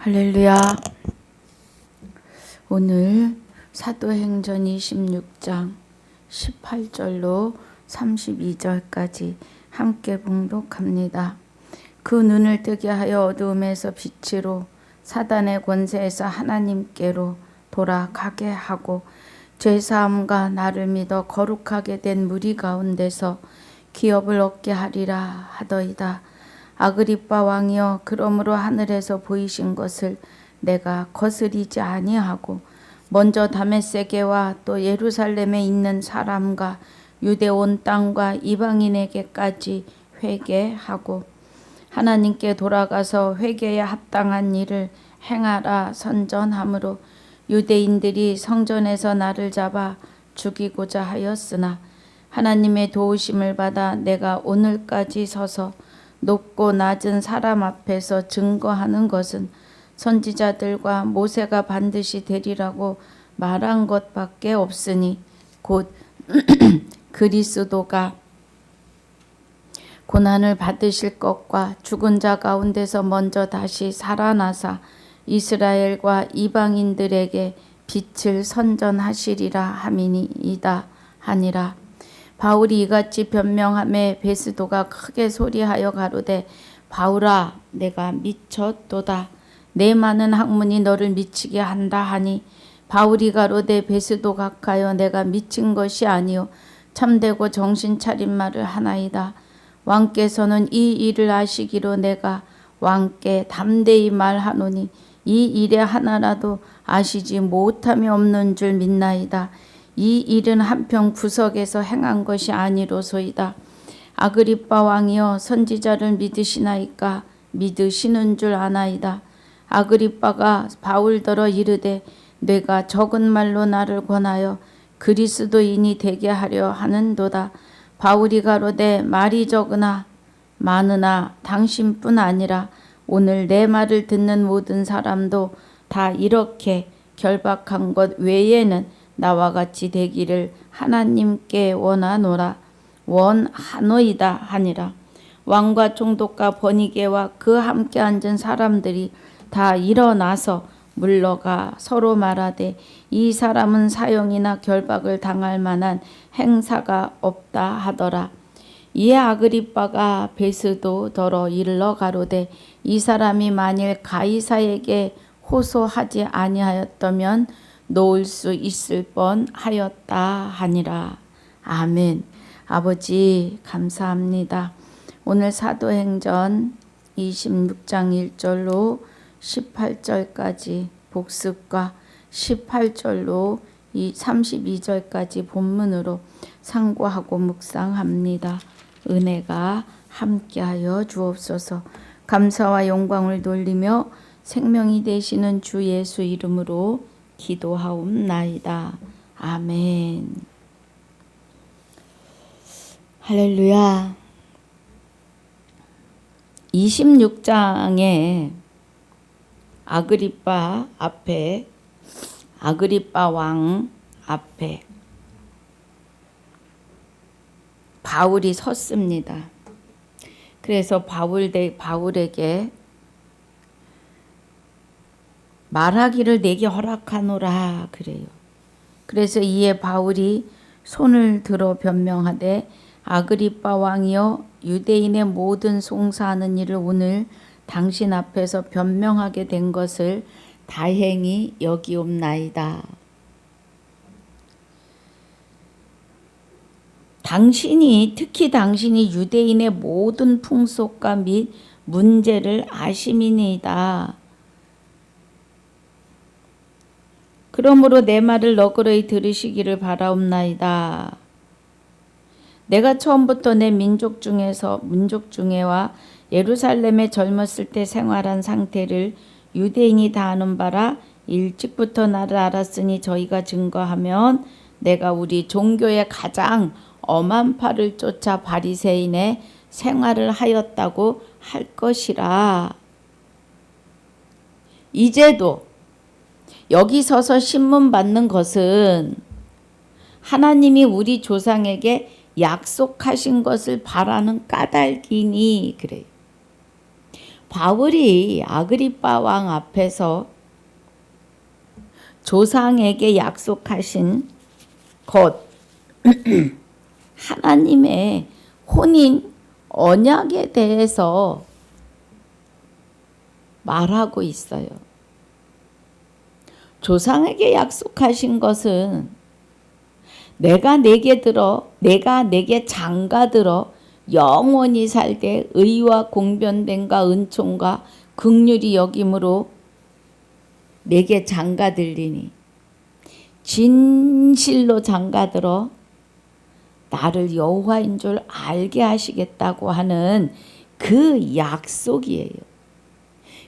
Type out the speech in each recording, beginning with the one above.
할렐루야. 오늘 사도행전 26장 18절로 32절까지 함께 봉독합니다. 그 눈을 뜨게 하여 어두움에서 빛으로 사단의 권세에서 하나님께로 돌아가게 하고 죄사함과 나를 믿어 거룩하게 된 무리 가운데서 기업을 얻게 하리라 하더이다. 아그리빠 왕이여, 그러므로 하늘에서 보이신 것을 내가 거스리지 아니하고 먼저 다메섹에와 또 예루살렘에 있는 사람과 유대 온 땅과 이방인에게까지 회개하고 하나님께 돌아가서 회개에 합당한 일을 행하라 선전하므로 유대인들이 성전에서 나를 잡아 죽이고자 하였으나 하나님의 도우심을 받아 내가 오늘까지 서서 높고 낮은 사람 앞에서 증거하는 것은 선지자들과 모세가 반드시 되리라고 말한 것밖에 없으니 곧 그리스도가 고난을 받으실 것과 죽은 자 가운데서 먼저 다시 살아나사 이스라엘과 이방인들에게 빛을 선전하시리라 함이니이다 하니라. 바울이 이같이 변명하매 베스도가 크게 소리하여 가로되, 바울아, 내가 미쳤도다. 내 많은 학문이 너를 미치게 한다 하니, 바울이 가로되, 베스도 각하여 내가 미친 것이 아니요 참되고 정신 차린 말을 하나이다. 왕께서는 이 일을 아시기로 내가 왕께 담대히 말하노니 이 일에 하나라도 아시지 못함이 없는 줄 믿나이다. 이 일은 한편 구석에서 행한 것이 아니로소이다. 아그리빠 왕이여, 선지자를 믿으시나이까? 믿으시는 줄 아나이다. 아그리빠가 바울더러 이르되, 내가 적은 말로 나를 권하여 그리스도인이 되게 하려 하는도다. 바울이 가로되, 말이 적으나 많으나 당신뿐 아니라 오늘 내 말을 듣는 모든 사람도 다 이렇게 결박한 것 외에는 나와 같이 되기를 하나님께 원하노이다 하니라. 왕과 총독과 버니게와 그 함께 앉은 사람들이 다 일어나서 물러가 서로 말하되, 이 사람은 사형이나 결박을 당할 만한 행사가 없다 하더라. 이에 아그리빠가 베스도더러 일러 가로되, 이 사람이 만일 가이사에게 호소하지 아니하였다면 놓을 수 있을 뻔하였다 하니라. 아멘. 아버지 감사합니다. 오늘 사도행전 26장 1절로 18절까지 복습과 18절로 32절까지 본문으로 상고하고 묵상합니다. 은혜가 함께하여 주옵소서. 감사와 영광을 돌리며 생명이 되시는 주 예수 이름으로 기도하옵나이다. 아멘. 할렐루야. 26장에 아그리빠 왕 앞에 바울이 섰습니다. 그래서 바울에게 말하기를 내게 허락하노라 그래요. 그래서 이에 바울이 손을 들어 변명하되, 아그리빠 왕이여, 유대인의 모든 송사하는 일을 오늘 당신 앞에서 변명하게 된 것을 다행히 여기옵나이다. 특히 당신이 유대인의 모든 풍속과 및 문제를 아심이니이다. 그러므로 내 말을 너그러이 들으시기를 바라옵나이다. 내가 처음부터 내 민족 중에와 예루살렘에 젊었을 때 생활한 상태를 유대인이 다 아는 바라. 일찍부터 나를 알았으니 저희가 증거하면 내가 우리 종교의 가장 엄한 팔을 쫓아 바리새인의 생활을 하였다고 할 것이라. 이제도 여기 서서 신문 받는 것은 하나님이 우리 조상에게 약속하신 것을 바라는 까닭이니 그래요. 바울이 아그리빠 왕 앞에서 조상에게 약속하신 것, 하나님의 혼인 언약에 대해서 말하고 있어요. 조상에게 약속하신 것은 내가 내게 장가들어 영원히 살되 의와 공변됨과 은총과 긍휼이 여김으로 내게 장가들리니 진실로 장가들어 나를 여호와인 줄 알게 하시겠다고 하는 그 약속이에요.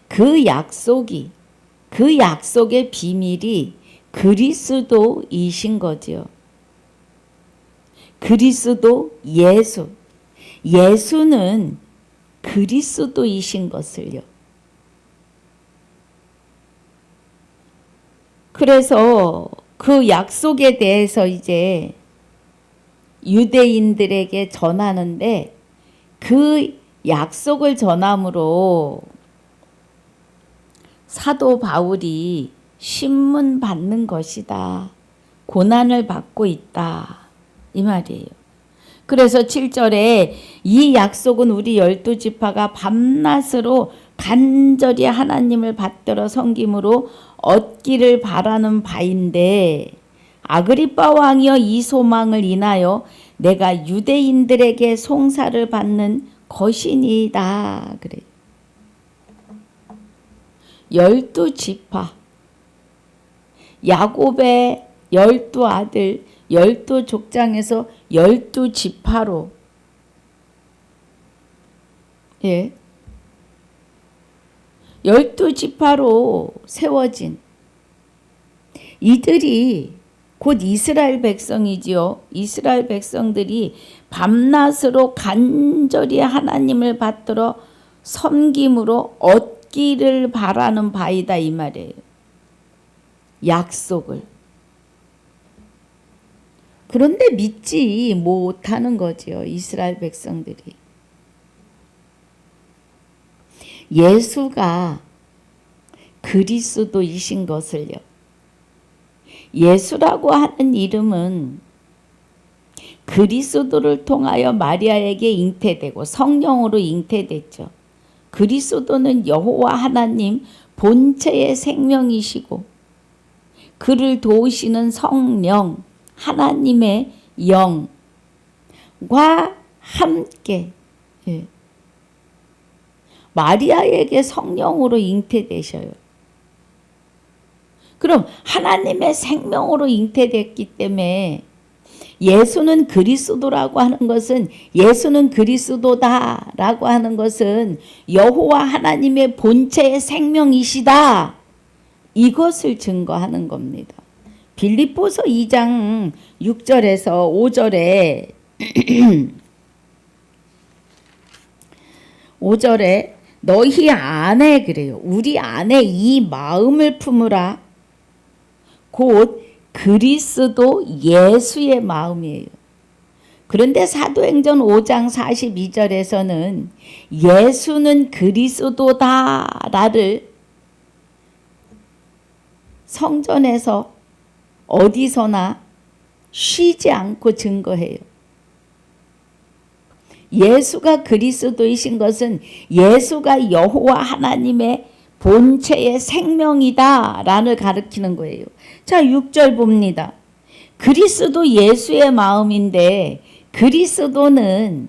그 약속의 비밀이 그리스도이신 거죠. 그리스도 예수는 그리스도이신 것을요. 그래서 그 약속에 대해서 이제 유대인들에게 전하는데 그 약속을 전함으로 사도 바울이 신문 받는 것이다. 고난을 받고 있다. 이 말이에요. 그래서 7절에 이 약속은 우리 12지파가 밤낮으로 간절히 하나님을 받들어 섬김으로 얻기를 바라는 바인데 아그리빠 왕이여 이 소망을 인하여 내가 유대인들에게 송사를 받는 것이니이다. 그래. 12지파 야곱의 12아들 12족장에서 12지파로 예. 12지파로 세워진 이들이 곧 이스라엘 백성이지요. 이스라엘 백성들이 밤낮으로 간절히 하나님을 받들어 섬김으로 얻기를 바라는 바이다 이 말이에요. 약속을. 그런데 믿지 못하는 거지요. 이스라엘 백성들이. 예수가 그리스도이신 것을요. 예수라고 하는 이름은 그리스도를 통하여 마리아에게 잉태되고 성령으로 잉태됐죠. 그리스도는 여호와 하나님 본체의 생명이시고 그를 도우시는 성령 하나님의 영과 함께 마리아에게 성령으로 잉태되셔요. 그럼 하나님의 생명으로 잉태됐기 때문에 예수는 그리스도라고 하는 것은 예수는 그리스도다라고 하는 것은 여호와 하나님의 본체의 생명이시다. 이것을 증거하는 겁니다. 빌립보서 2장 6절에서 5절에 5절에 너희 안에 그래요. 우리 안에 이 마음을 품으라. 곧 그리스도 예수의 마음이에요. 그런데 사도행전 5장 42절에서는 예수는 그리스도다라를 성전에서 어디서나 쉬지 않고 증거해요. 예수가 그리스도이신 것은 예수가 여호와 하나님의 본체의 생명이다 라는 가르치는 거예요. 자, 6절 봅니다. 그리스도 예수의 마음인데 그리스도는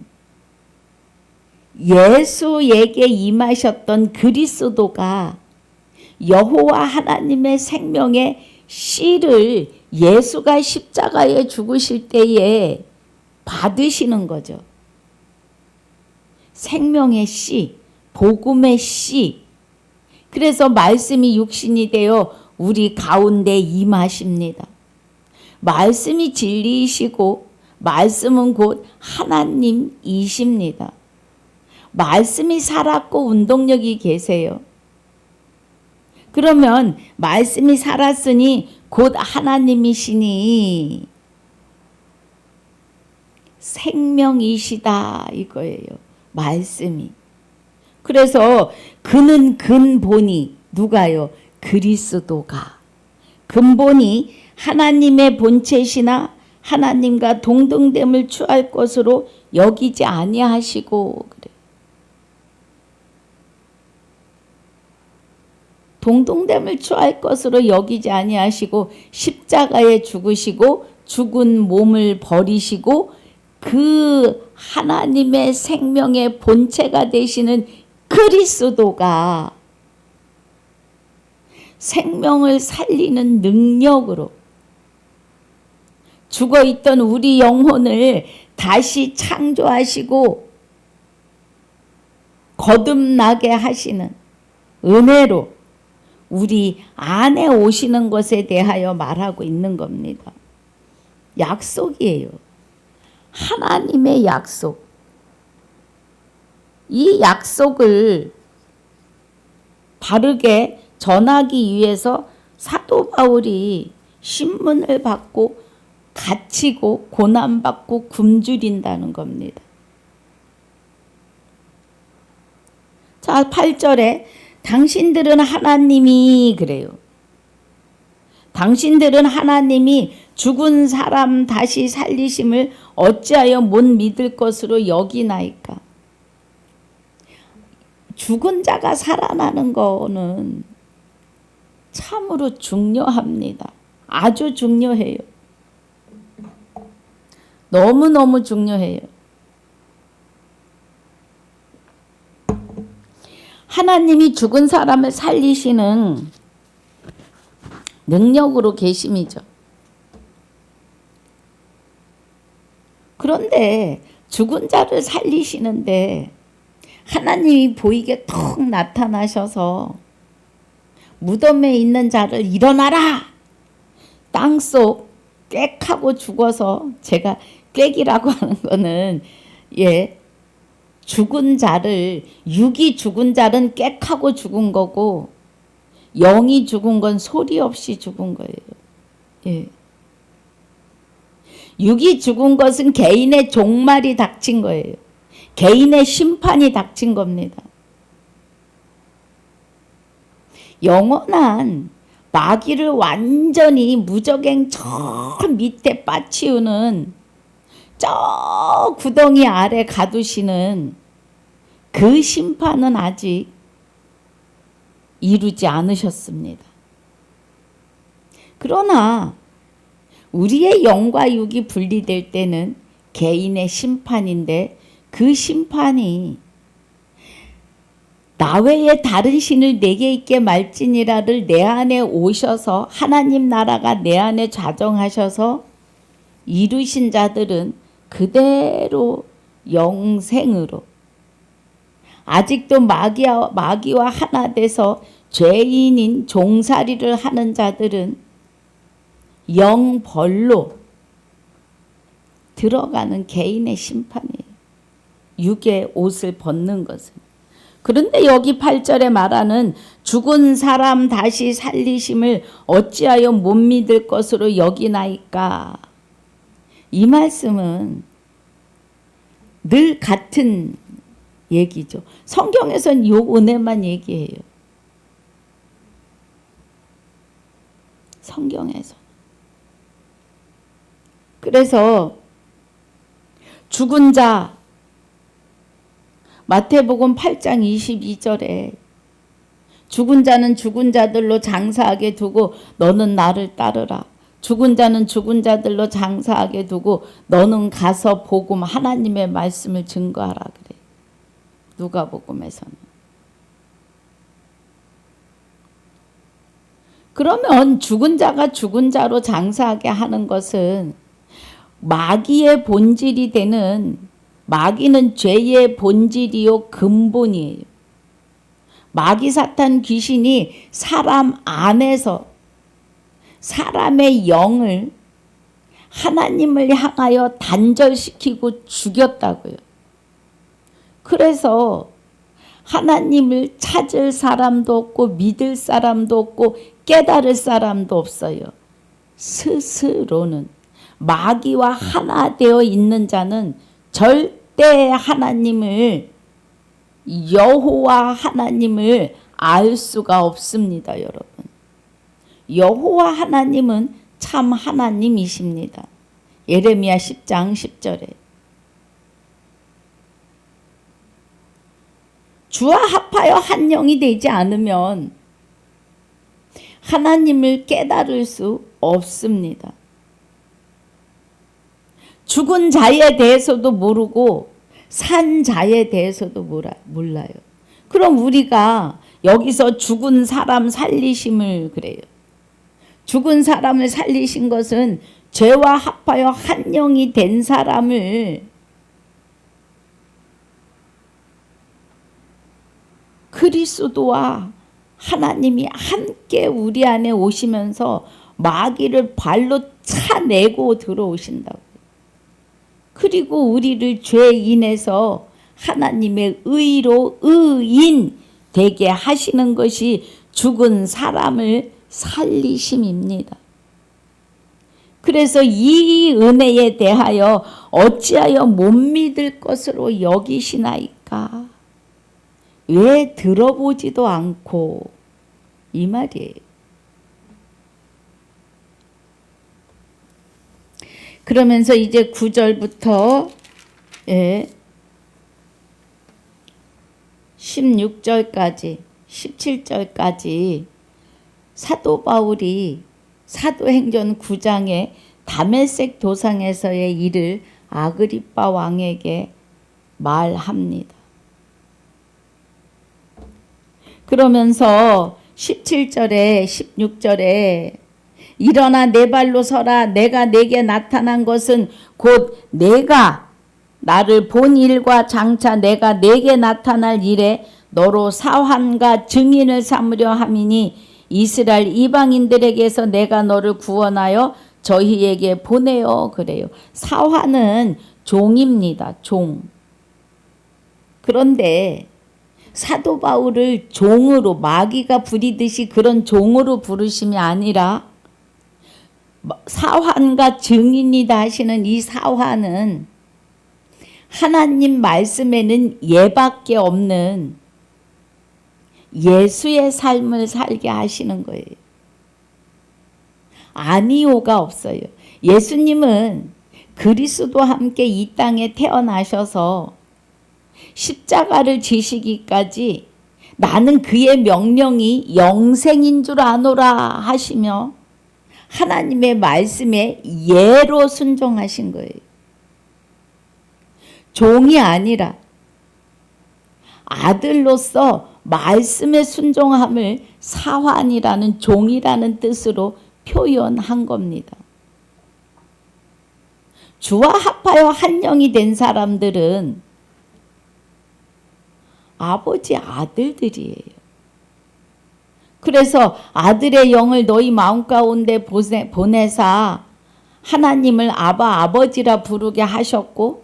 예수에게 임하셨던 그리스도가 여호와 하나님의 생명의 씨를 예수가 십자가에 죽으실 때에 받으시는 거죠. 생명의 씨, 복음의 씨. 그래서 말씀이 육신이 되어 우리 가운데 임하십니다. 말씀이 진리이시고 말씀은 곧 하나님이십니다. 말씀이 살았고 운동력이 계세요. 그러면 말씀이 살았으니 곧 하나님이시니 생명이시다 이거예요. 말씀이. 그래서 그는 근본이 누가요? 그리스도가. 근본이 하나님의 본체시나 하나님과 동등됨을 취할 것으로 여기지 아니하시고 그래. 동등됨을 취할 것으로 여기지 아니하시고 십자가에 죽으시고 죽은 몸을 버리시고 그 하나님의 생명의 본체가 되시는 그리스도가 생명을 살리는 능력으로 죽어있던 우리 영혼을 다시 창조하시고 거듭나게 하시는 은혜로 우리 안에 오시는 것에 대하여 말하고 있는 겁니다. 약속이에요. 하나님의 약속. 이 약속을 바르게 전하기 위해서 사도 바울이 신문을 받고 갇히고 고난받고 굶주린다는 겁니다. 자, 8절에 당신들은 하나님이 그래요. 당신들은 하나님이 죽은 사람 다시 살리심을 어찌하여 못 믿을 것으로 여기나이까. 죽은 자가 살아나는 거는 참으로 중요합니다. 아주 중요해요. 너무너무 중요해요. 하나님이 죽은 사람을 살리시는 능력으로 계심이죠. 그런데 죽은 자를 살리시는데 하나님이 보이게 턱 나타나셔서 무덤에 있는 자를 일어나라! 땅속 꽥하고 죽어서, 제가 꽥이라고 하는 거는 죽은 자를, 육이 죽은 자는 꽥하고 죽은 거고 영이 죽은 건 소리 없이 죽은 거예요. 육이 죽은 것은 개인의 종말이 닥친 거예요. 개인의 심판이 닥친 겁니다. 영원한 마귀를 완전히 무적행 저 밑에 빠치우는 저 구덩이 아래 가두시는 그 심판은 아직 이루지 않으셨습니다. 그러나 우리의 영과 육이 분리될 때는 개인의 심판인데, 그 심판이 나 외에 다른 신을 내게 있게 말지니라를 내 안에 오셔서 하나님 나라가 내 안에 좌정하셔서 이루신 자들은 그대로 영생으로, 아직도 마귀와 하나 돼서 죄인인 종살이를 하는 자들은 영벌로 들어가는 개인의 심판이에요. 육의 옷을 벗는 것은. 그런데 여기 8절에 말하는 죽은 사람 다시 살리심을 어찌하여 못 믿을 것으로 여기나이까. 이 말씀은 늘 같은 얘기죠. 성경에서는 요 은혜만 얘기해요. 성경에서. 그래서 죽은 자, 마태복음 8장 22절에 죽은 자는 죽은 자들로 장사하게 두고 너는 나를 따르라. 죽은 자는 죽은 자들로 장사하게 두고 너는 가서 복음, 하나님의 말씀을 증거하라 그래. 누가복음에서는. 그러면 죽은 자가 죽은 자로 장사하게 하는 것은 마귀의 본질이 되는, 마귀는 죄의 본질이요 근본이에요. 마귀 사탄 귀신이 사람 안에서 사람의 영을 하나님을 향하여 단절시키고 죽였다고요. 그래서 하나님을 찾을 사람도 없고 믿을 사람도 없고 깨달을 사람도 없어요. 스스로는 마귀와 하나 되어 있는 자는 절대 하나님을 여호와 하나님을 알 수가 없습니다, 여러분. 여호와 하나님은 참 하나님이십니다. 예레미야 10장 10절에 주와 합하여 한 영이 되지 않으면 하나님을 깨달을 수 없습니다. 죽은 자에 대해서도 모르고 산 자에 대해서도 몰라요. 그럼 우리가 여기서 죽은 사람 살리심을 그래요. 죽은 사람을 살리신 것은 죄와 합하여 한 영이 된 사람을 그리스도와 하나님이 함께 우리 안에 오시면서 마귀를 발로 차내고 들어오신다고. 그리고 우리를 죄인에서 하나님의 의로 의인 되게 하시는 것이 죽은 사람을 살리심입니다. 그래서 이 은혜에 대하여 어찌하여 못 믿을 것으로 여기시나이까? 왜 들어보지도 않고, 이 말이에요. 그러면서 이제 9절부터 16절까지 17절까지 사도 바울이 사도행전 9장에 다메섹 도상에서의 일을 아그리빠 왕에게 말합니다. 그러면서 17절에 16절에 일어나 내 발로 서라. 내가 내게 나타난 것은 곧 내가 나를 본 일과 장차 내가 내게 나타날 일에 너로 사환과 증인을 삼으려 함이니 이스라엘 이방인들에게서 내가 너를 구원하여 저희에게 보내어 그래요. 사환은 종입니다. 종. 그런데 사도 바울을 종으로 마귀가 부리듯이 그런 종으로 부르심이 아니라 사환과 증인이다 하시는 이 사환은 하나님 말씀에는 예밖에 없는 예수의 삶을 살게 하시는 거예요. 아니오가 없어요. 예수님은 그리스도와 함께 이 땅에 태어나셔서 십자가를 지시기까지 나는 그의 명령이 영생인 줄 아노라 하시며 하나님의 말씀에 예로 순종하신 거예요. 종이 아니라 아들로서 말씀에 순종함을 사환이라는 종이라는 뜻으로 표현한 겁니다. 주와 합하여 한 영이 된 사람들은 아버지 아들들이에요. 그래서 아들의 영을 너희 마음 가운데 보내사 하나님을 아바 아버지라 부르게 하셨고,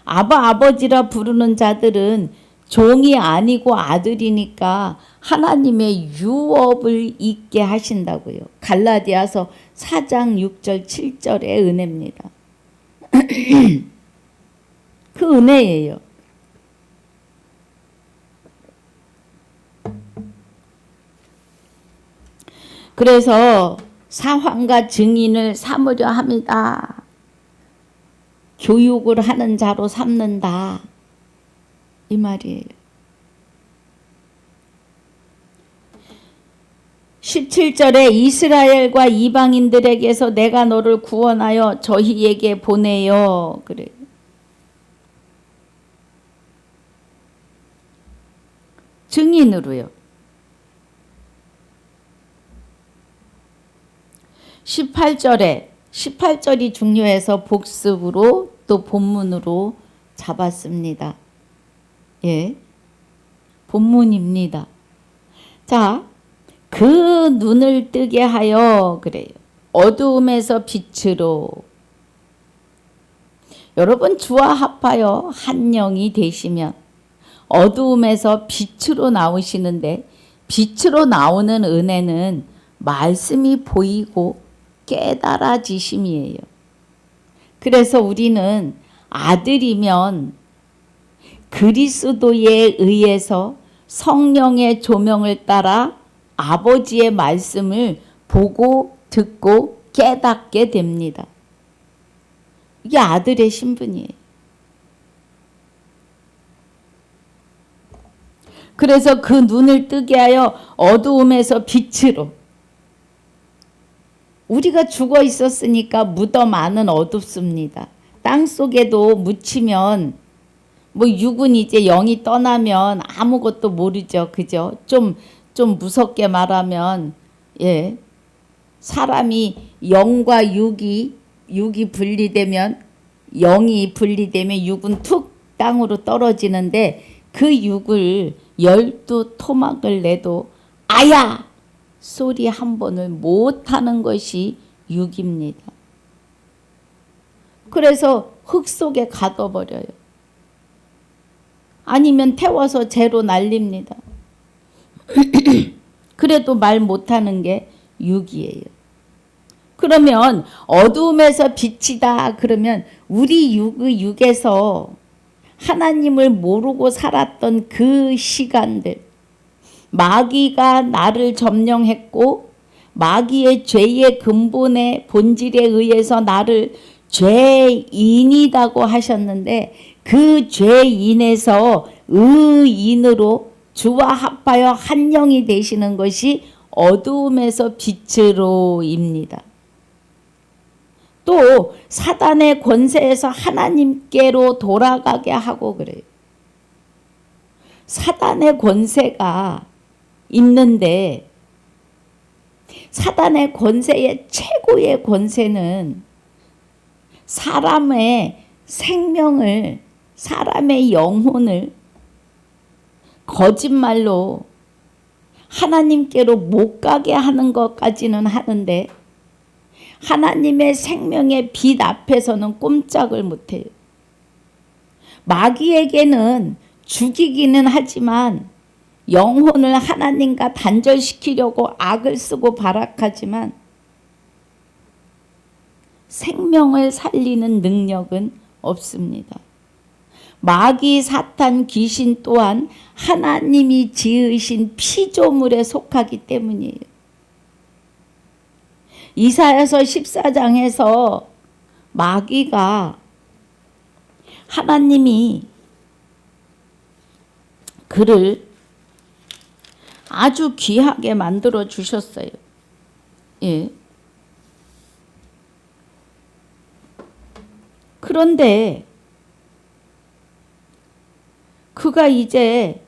아바 아버지라 부르는 자들은 종이 아니고 아들이니까 하나님의 유업을 잊게 하신다고요. 갈라디아서 4장 6절 7절의 은혜입니다. 그 은혜예요. 그래서 사환과 증인을 삼으려 합니다. 교육을 하는 자로 삼는다. 이 말이에요. 17절에 이스라엘과 이방인들에게서 내가 너를 구원하여 저희에게 보내요. 그래요. 증인으로요. 18절이 중요해서 복습으로 또 본문으로 잡았습니다. 예, 본문입니다. 자, 그 눈을 뜨게 하여 그래요. 어두움에서 빛으로. 여러분 주와 합하여 한 영이 되시면 어두움에서 빛으로 나오시는데, 빛으로 나오는 은혜는 말씀이 보이고 깨달아지심이에요. 그래서 우리는 아들이면 그리스도에 의해서 성령의 조명을 따라 아버지의 말씀을 보고 듣고 깨닫게 됩니다. 이게 아들의 신분이에요. 그래서 그 눈을 뜨게 하여 어두움에서 빛으로, 우리가 죽어 있었으니까 무덤 안은 어둡습니다. 땅 속에도 묻히면 뭐 육은 이제 영이 떠나면 아무것도 모르죠. 그죠? 좀 무섭게 말하면, 예, 사람이 영과 육이 분리되면, 영이 분리되면 육은 툭 땅으로 떨어지는데, 그 육을 12토막을 내도 아야 소리 한 번을 못하는 것이 육입니다. 그래서 흙 속에 가둬버려요. 아니면 태워서 재로 날립니다. 그래도 말 못하는 게 육이에요. 그러면 어두움에서 빛이다 그러면 우리 육에서 하나님을 모르고 살았던 그 시간들, 마귀가 나를 점령했고 마귀의 죄의 근본의 본질에 의해서 나를 죄인이라고 하셨는데, 그 죄인에서 의인으로 주와 합하여 한 영이 되시는 것이 어두움에서 빛으로입니다. 또 사단의 권세에서 하나님께로 돌아가게 하고 그래요. 사단의 권세가 있는데, 사단의 권세의 최고의 권세는 사람의 생명을, 사람의 영혼을 거짓말로 하나님께로 못 가게 하는 것까지는 하는데, 하나님의 생명의 빛 앞에서는 꼼짝을 못해요. 마귀에게는 죽이기는 하지만 영혼을 하나님과 단절시키려고 악을 쓰고 발악하지만 생명을 살리는 능력은 없습니다. 마귀, 사탄, 귀신 또한 하나님이 지으신 피조물에 속하기 때문이에요. 이사야서 14장에서 마귀가 하나님이 그를 아주 귀하게 만들어 주셨어요. 예. 그런데 그가 이제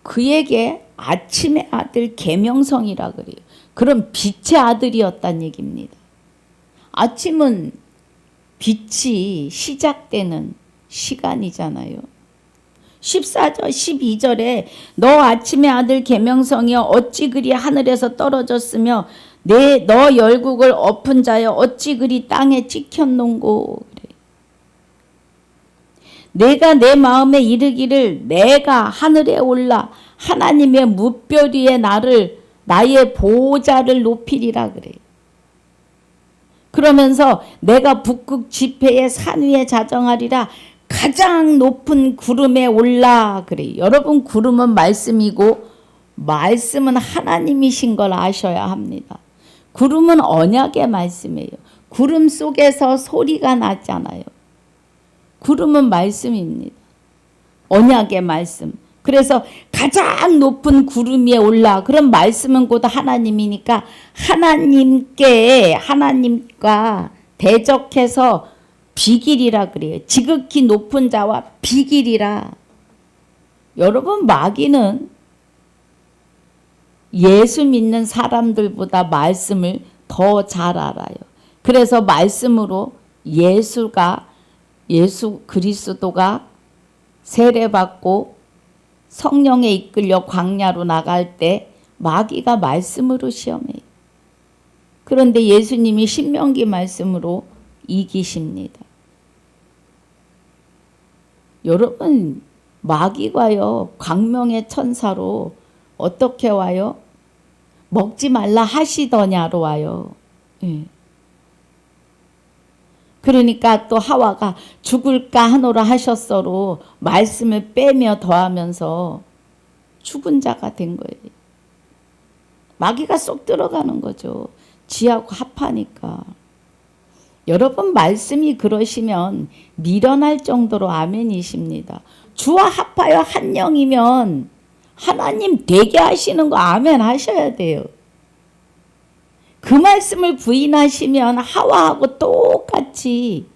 그에게 아침의 아들 계명성이라 그래요. 그럼 빛의 아들이었단 얘기입니다. 아침은 빛이 시작되는 시간이잖아요. 14절 12절에 너 아침의 아들 계명성이여 어찌 그리 하늘에서 떨어졌으며 너 열국을 엎은 자여 어찌 그리 땅에 찍혔는고. 그래. 내가 내 마음에 이르기를 내가 하늘에 올라 하나님의 무별 위에 나의 보좌를 높이리라 그래. 그러면서 내가 북극 지폐의 산 위에 자정하리라. 가장 높은 구름에 올라 그래. 여러분, 구름은 말씀이고 말씀은 하나님이신 걸 아셔야 합니다. 구름은 언약의 말씀이에요. 구름 속에서 소리가 나잖아요. 구름은 말씀입니다. 언약의 말씀. 그래서 가장 높은 구름 위에 올라. 그럼 말씀은 곧 하나님이니까 하나님과 대적해서 비길이라 그래요. 지극히 높은 자와 비길이라. 여러분, 마귀는 예수 믿는 사람들보다 말씀을 더 잘 알아요. 그래서 말씀으로 예수 그리스도가 세례받고 성령에 이끌려 광야로 나갈 때 마귀가 말씀으로 시험해요. 그런데 예수님이 신명기 말씀으로 이기십니다. 여러분, 마귀가요, 광명의 천사로 어떻게 와요? 먹지 말라 하시더냐로 와요. 예. 그러니까 또 하와가 죽을까 하노라 하셨어로 말씀을 빼며 더하면서 죽은 자가 된 거예요. 마귀가 쏙 들어가는 거죠. 지하고 합하니까. 여러분 말씀이 그러시면 밀어날 정도로 아멘이십니다. 주와 합하여 한 영이면 하나님 되게 하시는 거 아멘 하셔야 돼요. 그 말씀을 부인하시면 하와하고 똑같이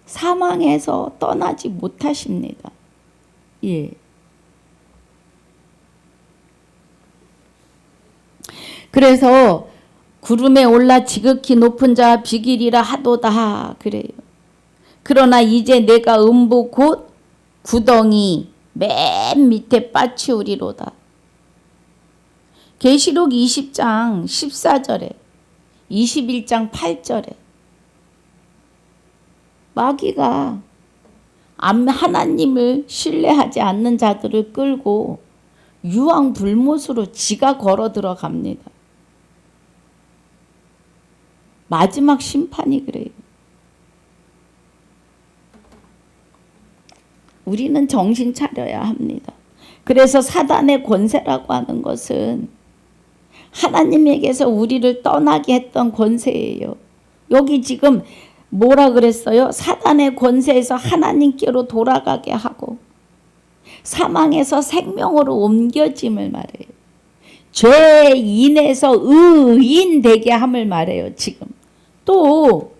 사망해서 떠나지 못하십니다. 예. 그래서 구름에 올라 지극히 높은 자 비길이라 하도다 그래요. 그러나 이제 내가 음부 곧 구덩이 맨 밑에 빠치우리로다. 계시록 20장 14절에 21장 8절에 마귀가 하나님을 신뢰하지 않는 자들을 끌고 유황불못으로 지가 걸어 들어갑니다. 마지막 심판이 그래요. 우리는 정신 차려야 합니다. 그래서 사단의 권세라고 하는 것은 하나님에게서 우리를 떠나게 했던 권세예요. 여기 지금 뭐라 그랬어요? 사단의 권세에서 하나님께로 돌아가게 하고 사망에서 생명으로 옮겨짐을 말해요. 죄인에서 의인 되게 함을 말해요. 지금 또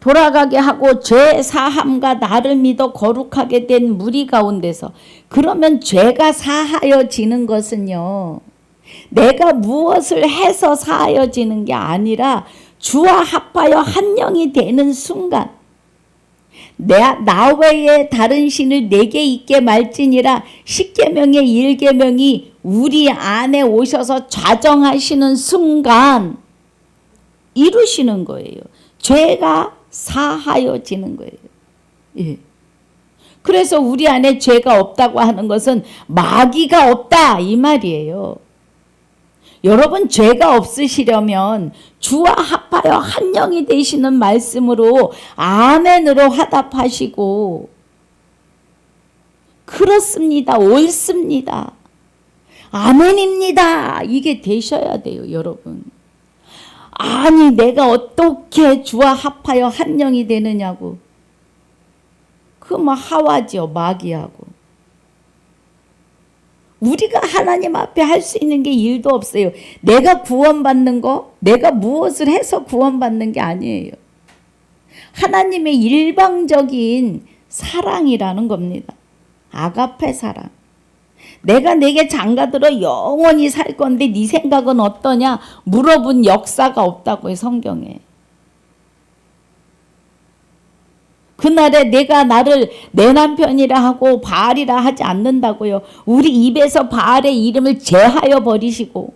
돌아가게 하고 죄 사함과 나를 믿어 거룩하게 된 무리 가운데서. 그러면 죄가 사하여지는 것은요, 내가 무엇을 해서 사하여지는 게 아니라 주와 합하여 한 영이 되는 순간 나 외에 다른 신을 내게 있게 말지니라 십계명의 1계명이 우리 안에 오셔서 좌정하시는 순간 이루시는 거예요. 죄가 사하여지는 거예요. 예. 그래서 우리 안에 죄가 없다고 하는 것은 마귀가 없다 이 말이에요. 여러분 죄가 없으시려면 주와 합하여 한 영이 되시는 말씀으로 아멘으로 화답하시고 그렇습니다. 옳습니다. 아멘입니다. 이게 되셔야 돼요. 여러분. 아니 내가 어떻게 주와 합하여 한 영이 되느냐고. 그 뭐 하와지요. 마귀하고. 우리가 하나님 앞에 할 수 있는 게 일도 없어요. 내가 구원받는 거, 내가 무엇을 해서 구원받는 게 아니에요. 하나님의 일방적인 사랑이라는 겁니다. 아가페 사랑. 내가 내게 장가들어 영원히 살 건데 네 생각은 어떠냐? 물어본 역사가 없다고요. 성경에. 그날에 내가 나를 내 남편이라 하고 바알이라 하지 않는다고요. 우리 입에서 바알의 이름을 제하여 버리시고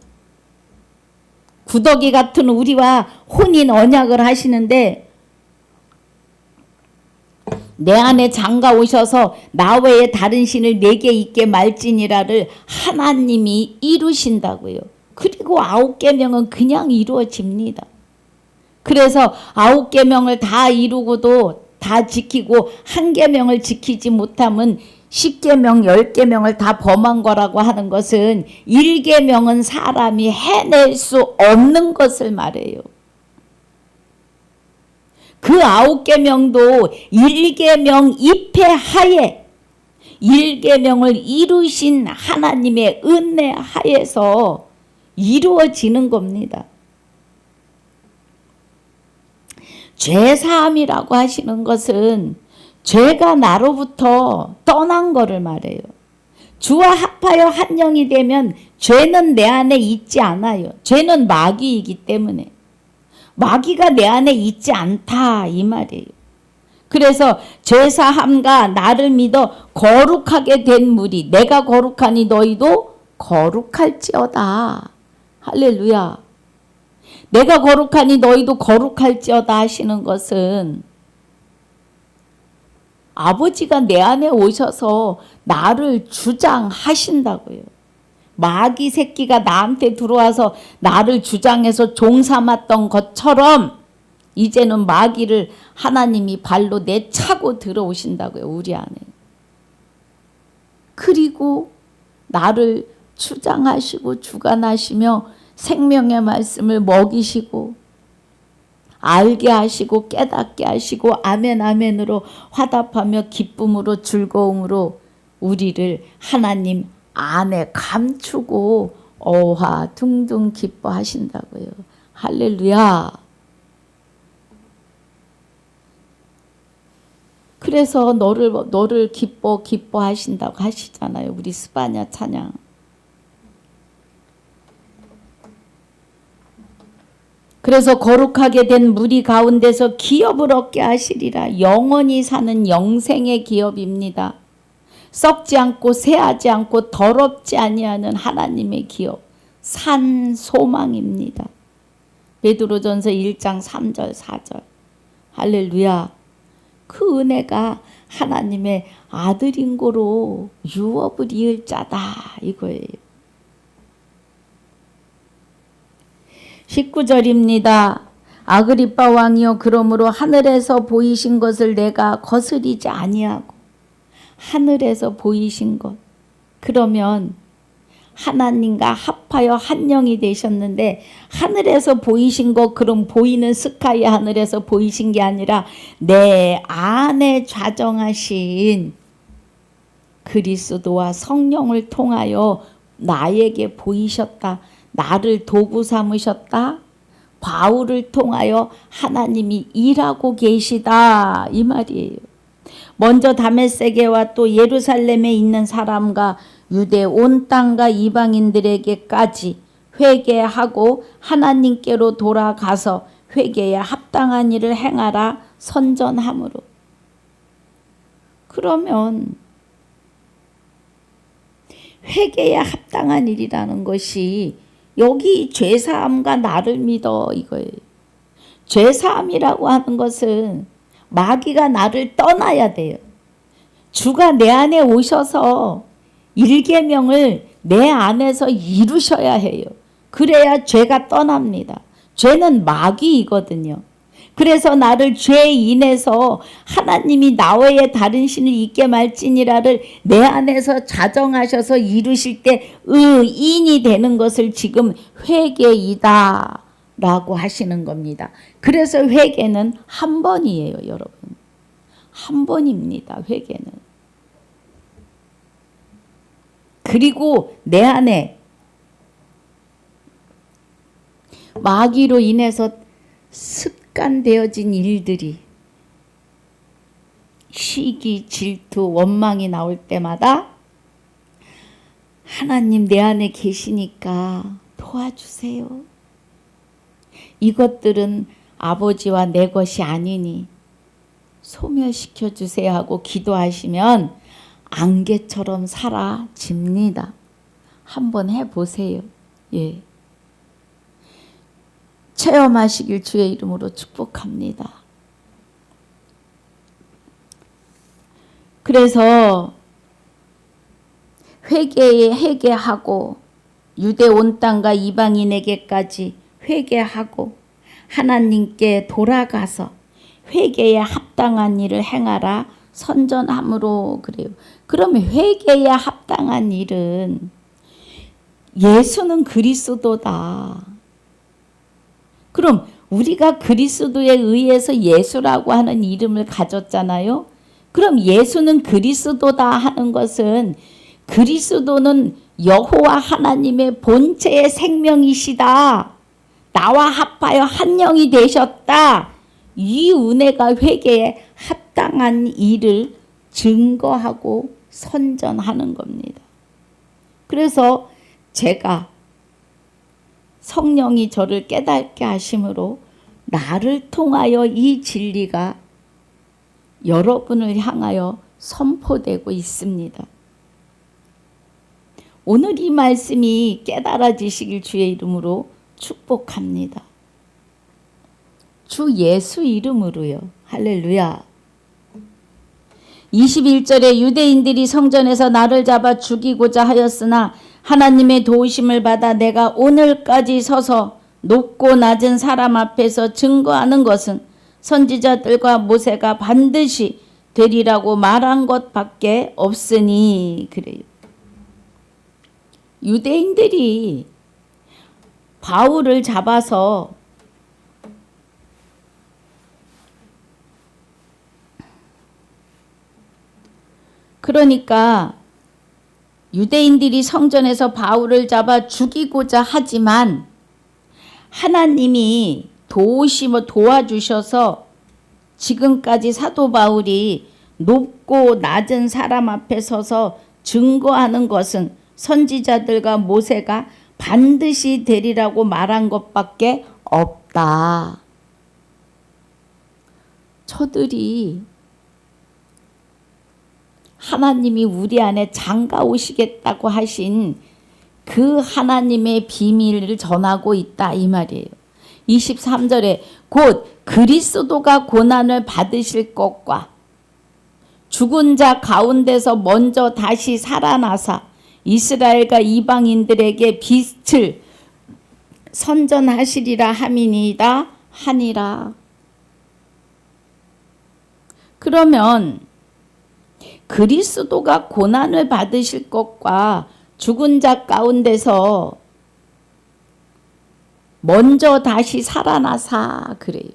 구더기 같은 우리와 혼인 언약을 하시는데 내 안에 장가 오셔서 나 외에 다른 신을 내게 있게 말지니라를 하나님이 이루신다고요. 그리고 9계명은 그냥 이루어집니다. 그래서 9계명을 다 이루고도 다 지키고 1계명을 지키지 못하면 10계명, 10계명을 다 범한 거라고 하는 것은 1계명은 사람이 해낼 수 없는 것을 말해요. 그 9계명도 1계명 입회하에 1계명을 이루신 하나님의 은혜 하에서 이루어지는 겁니다. 죄사함이라고 하시는 것은 죄가 나로부터 떠난 거를 말해요. 주와 합하여 한 영이 되면 죄는 내 안에 있지 않아요. 죄는 마귀이기 때문에. 마귀가 내 안에 있지 않다 이 말이에요. 그래서 죄사함과 나를 믿어 거룩하게 된 무리, 내가 거룩하니 너희도 거룩할지어다. 할렐루야. 내가 거룩하니 너희도 거룩할지어다 하시는 것은 아버지가 내 안에 오셔서 나를 주장하신다고요. 마귀 새끼가 나한테 들어와서 나를 주장해서 종 삼았던 것처럼 이제는 마귀를 하나님이 발로 내차고 들어오신다고요. 우리 안에. 그리고 나를 주장하시고 주관하시며 생명의 말씀을 먹이시고 알게 하시고 깨닫게 하시고 아멘 아멘으로 화답하며 기쁨으로 즐거움으로 우리를 하나님 안에 감추고 어화둥둥 기뻐하신다고요. 할렐루야. 그래서 너를 기뻐하신다고 하시잖아요. 우리 스바냐 찬양. 그래서 거룩하게 된 무리 가운데서 기업을 얻게 하시리라. 영원히 사는 영생의 기업입니다. 썩지 않고 새하지 않고 더럽지 아니하는 하나님의 기업. 산 소망입니다. 베드로전서 1장 3절 4절. 할렐루야. 그 은혜가 하나님의 아들인 고로 유업을 이을 자다 이거예요. 19절입니다. 아그리빠 왕이여 그러므로 하늘에서 보이신 것을 내가 거스리지 아니하고 하늘에서 보이신 것 그러면 하나님과 합하여 한 영이 되셨는데 하늘에서 보이신 것 그럼 보이는 스카이 하늘에서 보이신 게 아니라 내 안에 좌정하신 그리스도와 성령을 통하여 나에게 보이셨다. 나를 도구 삼으셨다. 바울을 통하여 하나님이 일하고 계시다 이 말이에요. 먼저 다메섹에와 또 예루살렘에 있는 사람과 유대 온 땅과 이방인들에게까지 회개하고 하나님께로 돌아가서 회개에 합당한 일을 행하라 선전함으로. 그러면 회개에 합당한 일이라는 것이 여기 죄사함과 나를 믿어 이거예요. 죄사함이라고 하는 것은 마귀가 나를 떠나야 돼요. 주가 내 안에 오셔서 일계명을 내 안에서 이루셔야 해요. 그래야 죄가 떠납니다. 죄는 마귀이거든요. 그래서 나를 죄 인해서 하나님이 나와의 다른 신을 있게 말지니라를 내 안에서 자정하셔서 이루실 때 의인이 되는 것을 지금 회개이다 라고 하시는 겁니다. 그래서 회개는 한 번이에요, 여러분. 한 번입니다, 회개는. 그리고 내 안에 마귀로 인해서 습관되어진 일들이 시기, 질투, 원망이 나올 때마다 하나님 내 안에 계시니까 도와주세요. 이것들은 아버지와 내 것이 아니니 소멸시켜 주세요 하고 기도하시면 안개처럼 사라집니다. 한번 해보세요. 예. 체험하시길 주의 이름으로 축복합니다. 그래서 회개하고 유대 온 땅과 이방인에게까지 회개하고 하나님께 돌아가서 회개에 합당한 일을 행하라 선전함으로 그래요. 그러면 회개에 합당한 일은 예수는 그리스도다. 그럼 우리가 그리스도에 의해서 예수라고 하는 이름을 가졌잖아요. 그럼 예수는 그리스도다 하는 것은 그리스도는 여호와 하나님의 본체의 생명이시다. 나와 합하여 한 영이 되셨다. 이 은혜가 회개에 합당한 일을 증거하고 선전하는 겁니다. 그래서 제가 성령이 저를 깨닫게 하심으로 나를 통하여 이 진리가 여러분을 향하여 선포되고 있습니다. 오늘 이 말씀이 깨달아지시길 주의 이름으로 축복합니다. 주 예수 이름으로요. 할렐루야. 21절에 유대인들이 성전에서 나를 잡아 죽이고자 하였으나 하나님의 도우심을 받아 내가 오늘까지 서서 높고 낮은 사람 앞에서 증거하는 것은 선지자들과 모세가 반드시 되리라고 말한 것밖에 없으니 그래요. 유대인들이 바울을 잡아서 그러니까 유대인들이 성전에서 바울을 잡아 죽이고자 하지만 하나님이 도와주셔서 지금까지 사도 바울이 높고 낮은 사람 앞에 서서 증거하는 것은 선지자들과 모세가 반드시 되리라고 말한 것밖에 없다. 저들이 하나님이 우리 안에 장가 오시겠다고 하신 그 하나님의 비밀을 전하고 있다 이 말이에요. 23절에 곧 그리스도가 고난을 받으실 것과 죽은 자 가운데서 먼저 다시 살아나사 이스라엘과 이방인들에게 빛을 선전하시리라 함이니이다 하니라. 그러면 그리스도가 고난을 받으실 것과 죽은 자 가운데서 먼저 다시 살아나사 그래요.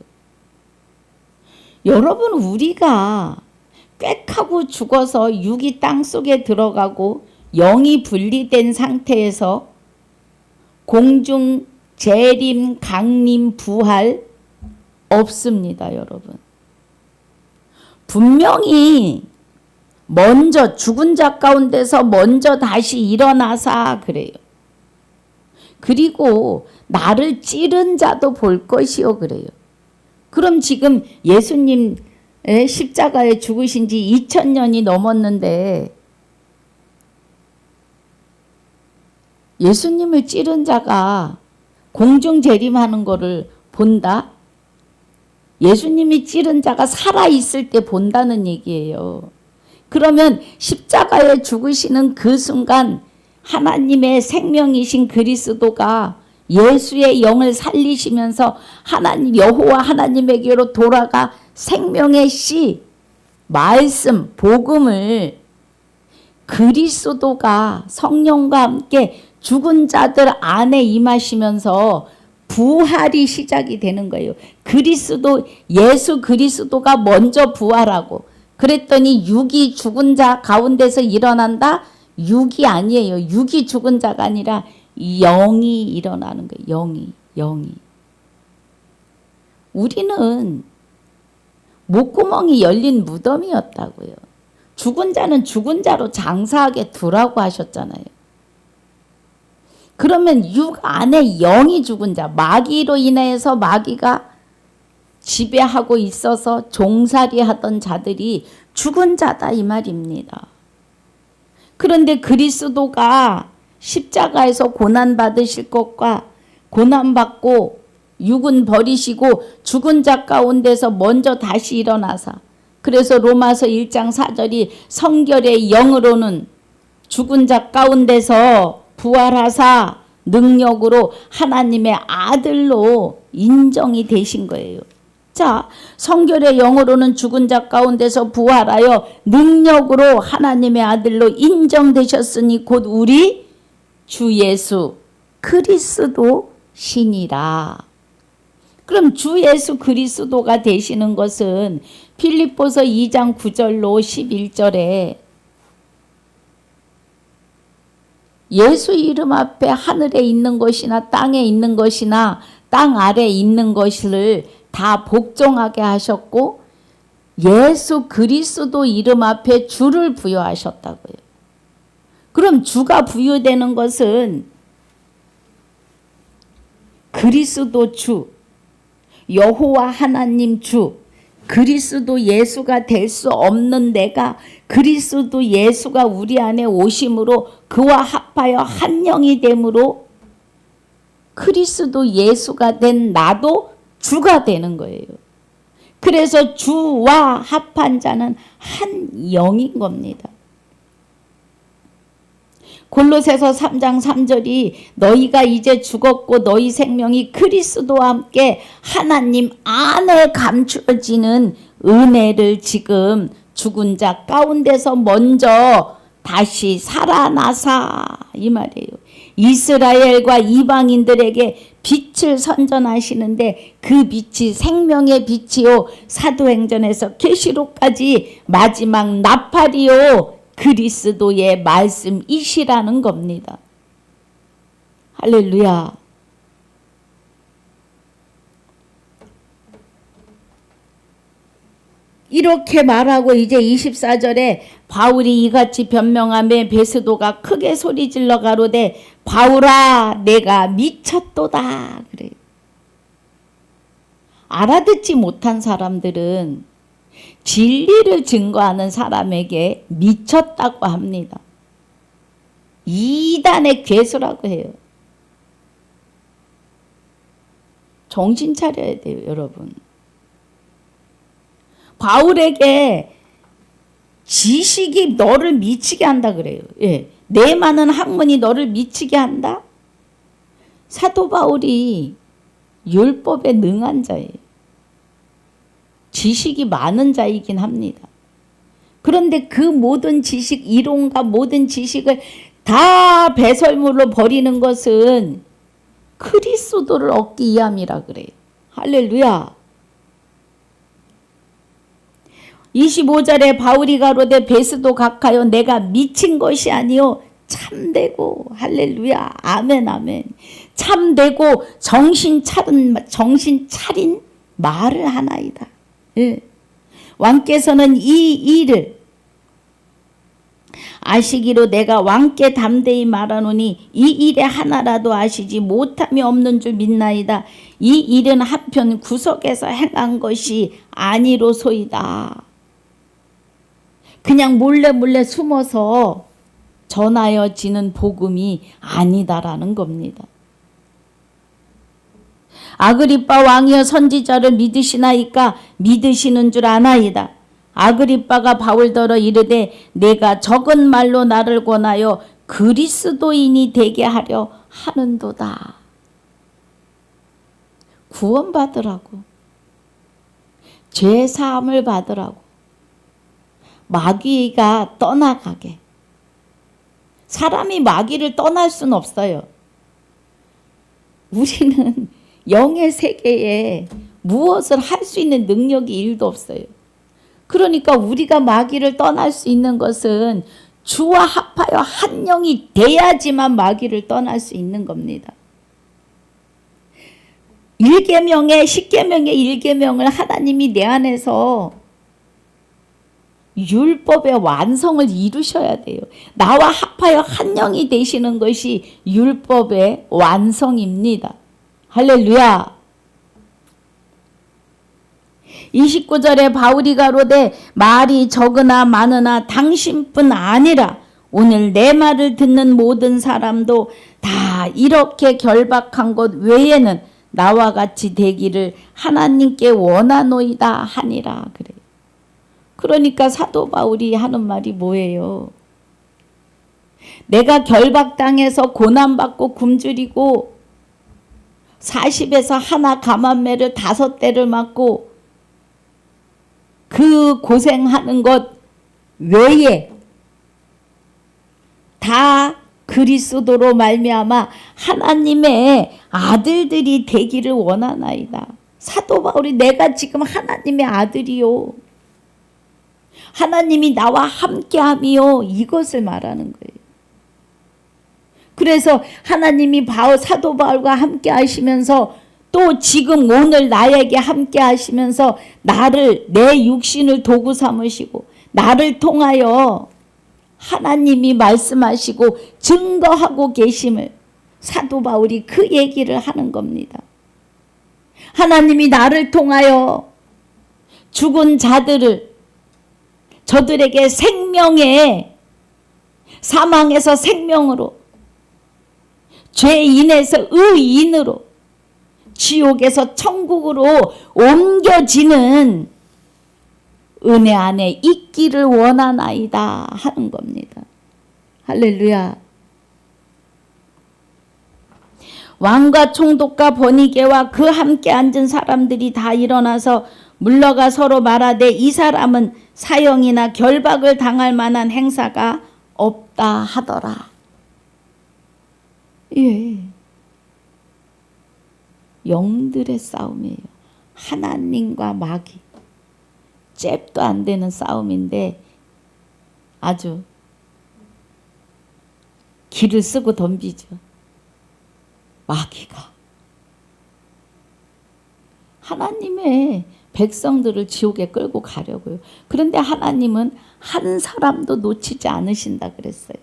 여러분, 우리가 꽥하고 죽어서 육이 땅속에 들어가고 영이 분리된 상태에서 공중 재림, 강림, 부활 없습니다, 여러분. 분명히 먼저 죽은 자 가운데서 먼저 다시 일어나사 그래요. 그리고 나를 찌른 자도 볼 것이요 그래요. 그럼 지금 예수님 십자가에 죽으신 지 2000년이 넘었는데 예수님을 찌른 자가 공중 재림하는 거를 본다? 예수님이 찌른 자가 살아있을 때 본다는 얘기예요. 그러면 십자가에 죽으시는 그 순간 하나님의 생명이신 그리스도가 예수의 영을 살리시면서 하나님 여호와 하나님에게로 돌아가 생명의 씨, 말씀, 복음을 그리스도가 성령과 함께 죽은 자들 안에 임하시면서 부활이 시작이 되는 거예요. 예수 그리스도가 먼저 부활하고 그랬더니 육이 죽은 자 가운데서 일어난다? 육이 아니에요. 육이 죽은 자가 아니라 영이 일어나는 거예요. 영이. 우리는 목구멍이 열린 무덤이었다고요. 죽은 자는 죽은 자로 장사하게 두라고 하셨잖아요. 그러면 육 안에 영이 죽은 자, 마귀로 인해서 마귀가 지배하고 있어서 종살이 하던 자들이 죽은 자다 이 말입니다. 그런데 그리스도가 십자가에서 고난받으실 것과 고난받고 육은 버리시고 죽은 자 가운데서 먼저 다시 일어나사 그래서 로마서 1장 4절이 성결의 영으로는 죽은 자 가운데서 부활하사 능력으로 하나님의 아들로 인정이 되신 거예요. 자, 성결의 영으로는 죽은 자 가운데서 부활하여 능력으로 하나님의 아들로 인정되셨으니 곧 우리 주 예수 그리스도 신이라. 그럼 주 예수 그리스도가 되시는 것은 필립보서 2장 9절로 11절에 예수 이름 앞에 하늘에 있는 것이나 땅에 있는 것이나 땅 아래 있는 것을 다 복종하게 하셨고 예수 그리스도 이름 앞에 주를 부여하셨다고요. 그럼 주가 부여되는 것은 그리스도 주, 여호와 하나님 주, 그리스도 예수가 될 수 없는 내가 그리스도 예수가 우리 안에 오심으로 그와 합하여 한 영이 됨으로 그리스도 예수가 된 나도 주가 되는 거예요. 그래서 주와 합한 자는 한 영인 겁니다. 골로새서 3장 3절이 너희가 이제 죽었고 너희 생명이 그리스도와 함께 하나님 안에 감추어지는 은혜를 지금 죽은 자 가운데서 먼저 다시 살아나사 이 말이에요. 이스라엘과 이방인들에게 빛을 선전하시는데 그 빛이 생명의 빛이요 사도행전에서 계시록까지 마지막 나팔이요 그리스도의 말씀이시라는 겁니다. 할렐루야. 이렇게 말하고 이제 24절에 바울이 이같이 변명하며 베스도가 크게 소리질러 가로되 바울아 내가 미쳤도다 그래요. 알아듣지 못한 사람들은 진리를 증거하는 사람에게 미쳤다고 합니다. 이단의 괴수라고 해요. 정신 차려야 돼요, 여러분. 바울에게 지식이 너를 미치게 한다 그래요. 예. 내 많은 학문이 너를 미치게 한다? 사도 바울이 율법에 능한 자예요. 지식이 많은 자이긴 합니다. 그런데 그 모든 지식, 이론과 모든 지식을 다 배설물로 버리는 것은 그리스도를 얻기 위함이라 그래요. 할렐루야. 25절에 바울이 가로되 베스도 각하여 내가 미친 것이 아니요 참되고 할렐루야 아멘 아멘 참되고 정신 차린 말을 하나이다. 예. 왕께서는 이 일을 아시기로 내가 왕께 담대히 말하노니 이 일에 하나라도 아시지 못함이 없는 줄 믿나이다. 이 일은 한편 구석에서 행한 것이 아니로소이다. 그냥 몰래 숨어서 전하여지는 복음이 아니다라는 겁니다. 아그리빠 왕이여 선지자를 믿으시나이까 믿으시는 줄 아나이다. 아그리빠가 바울더러 이르되 내가 적은 말로 나를 권하여 그리스도인이 되게 하려 하는도다. 구원받으라고, 죄사함을 받으라고, 마귀가 떠나가게. 사람이 마귀를 떠날 수는 없어요. 우리는 영의 세계에 무엇을 할 수 있는 능력이 1도 없어요. 그러니까 우리가 마귀를 떠날 수 있는 것은 주와 합하여 한 영이 돼야지만 마귀를 떠날 수 있는 겁니다. 1계명의 10계명의 1계명을 하나님이 내 안에서 율법의 완성을 이루셔야 돼요. 나와 합하여 한 영이 되시는 것이 율법의 완성입니다. 할렐루야. 29절에 바울이 가로되 말이 적으나 많으나 당신뿐 아니라 오늘 내 말을 듣는 모든 사람도 다 이렇게 결박한 것 외에는 나와 같이 되기를 하나님께 원하노이다 하니라 그래요. 그러니까 사도 바울이 하는 말이 뭐예요? 내가 결박당해서 고난받고 굶주리고 40에서 하나 감한매를 5대를 맞고 그 고생하는 것 외에 다 그리스도로 말미암아 하나님의 아들들이 되기를 원하나이다. 사도 바울이 내가 지금 하나님의 아들이요. 하나님이 나와 함께함이요. 이것을 말하는 거예요. 그래서 하나님이 사도 바울과 함께 하시면서 또 지금 오늘 나에게 함께 하시면서 나를 내 육신을 도구 삼으시고 나를 통하여 하나님이 말씀하시고 증거하고 계심을 사도 바울이 그 얘기를 하는 겁니다. 하나님이 나를 통하여 죽은 자들을 저들에게 생명의 사망에서 생명으로 죄인에서 의인으로 지옥에서 천국으로 옮겨지는 은혜 안에 있기를 원하나이다 하는 겁니다. 할렐루야. 왕과 총독과 버니게와 그 함께 앉은 사람들이 다 일어나서 물러가 서로 말하되 이 사람은 사형이나 결박을 당할 만한 행사가 없다 하더라. 예. 영들의 싸움이에요. 하나님과 마귀. 잽도 안 되는 싸움인데 아주 기를 쓰고 덤비죠. 마귀가. 하나님의 백성들을 지옥에 끌고 가려고요. 그런데 하나님은 한 사람도 놓치지 않으신다 그랬어요.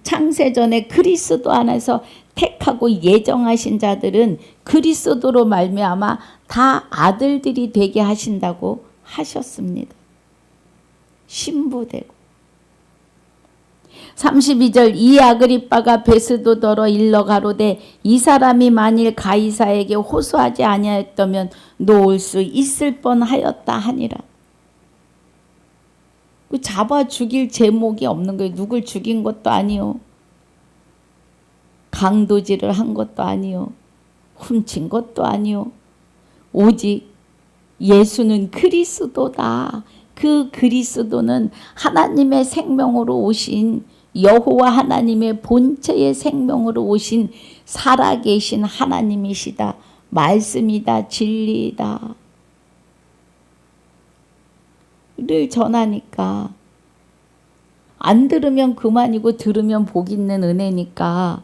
창세전에 그리스도 안에서 택하고 예정하신 자들은 그리스도로 말미암아 다 아들들이 되게 하신다고 하셨습니다. 신부되고. 32절 이 아그리빠가 베스도더러 일러 가로되 이 사람이 만일 가이사에게 호소하지 아니하였다면 놓을 수 있을 뻔하였다 하니라. 잡아 죽일 제목이 없는 거예요. 누굴 죽인 것도 아니요. 강도질을 한 것도 아니요. 훔친 것도 아니요. 오직 예수는 그리스도다. 그 그리스도는 하나님의 생명으로 오신 여호와 하나님의 본체의 생명으로 오신 살아계신 하나님이시다. 말씀이다. 진리이다. 를 전하니까 안 들으면 그만이고 들으면 복 있는 은혜니까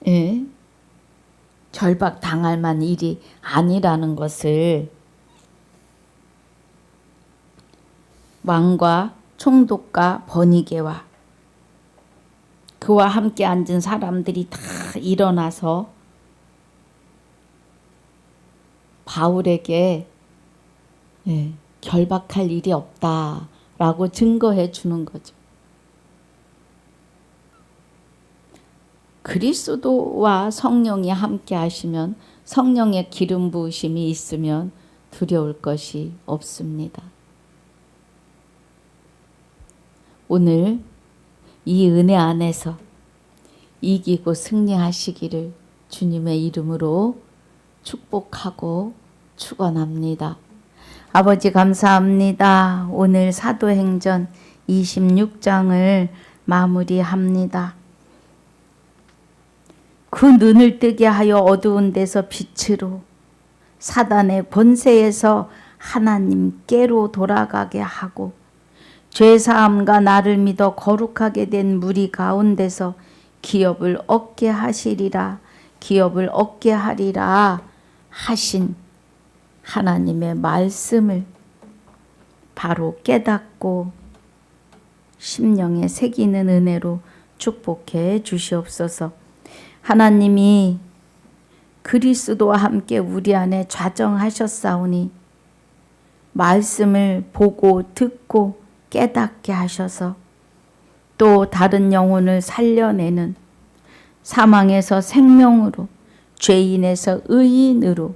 예? 결박 당할 만한 일이 아니라는 것을 왕과 총독과 버니게와 그와 함께 앉은 사람들이 다 일어나서 바울에게 결박할 일이 없다라고 증거해 주는 거죠. 그리스도와 성령이 함께 하시면 성령의 기름 부으심이 있으면 두려울 것이 없습니다. 오늘 이 은혜 안에서 이기고 승리하시기를 주님의 이름으로 축복하고 축원합니다. 아버지 감사합니다. 오늘 사도행전 26장을 마무리합니다. 그 눈을 뜨게 하여 어두운 데서 빛으로 사단의 권세에서 하나님께로 돌아가게 하고 죄사함과 나를 믿어 거룩하게 된 무리 가운데서 기업을 얻게 하시리라 기업을 얻게 하리라 하신 하나님의 말씀을 바로 깨닫고 심령에 새기는 은혜로 축복해 주시옵소서. 하나님이 그리스도와 함께 우리 안에 좌정하셨사오니 말씀을 보고 듣고 깨닫게 하셔서 또 다른 영혼을 살려내는 사망에서 생명으로 죄인에서 의인으로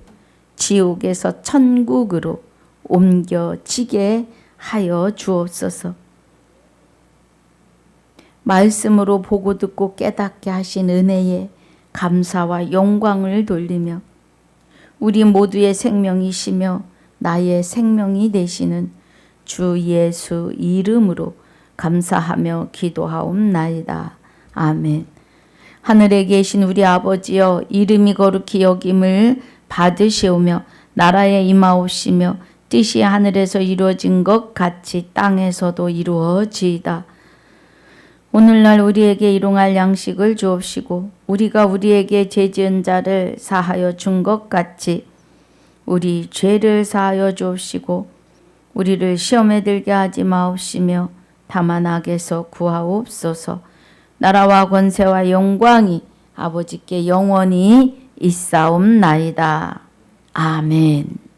지옥에서 천국으로 옮겨지게 하여 주옵소서. 말씀으로 보고 듣고 깨닫게 하신 은혜에 감사와 영광을 돌리며 우리 모두의 생명이시며 나의 생명이 되시는 주 예수 이름으로 감사하며 기도하옵나이다. 아멘. 하늘에 계신 우리 아버지여 이름이 거룩히 여김을 받으시오며 나라에 임하옵시며 뜻이 하늘에서 이루어진 것 같이 땅에서도 이루어지이다. 오늘날 우리에게 일용할 양식을 주옵시고 우리가 우리에게 죄 지은 자를 사하여 준 것 같이 우리 죄를 사하여 주옵시고 우리를 시험에 들게 하지 마옵시며 다만 악에서 구하옵소서. 나라와 권세와 영광이 아버지께 영원히 있사옵나이다. 아멘.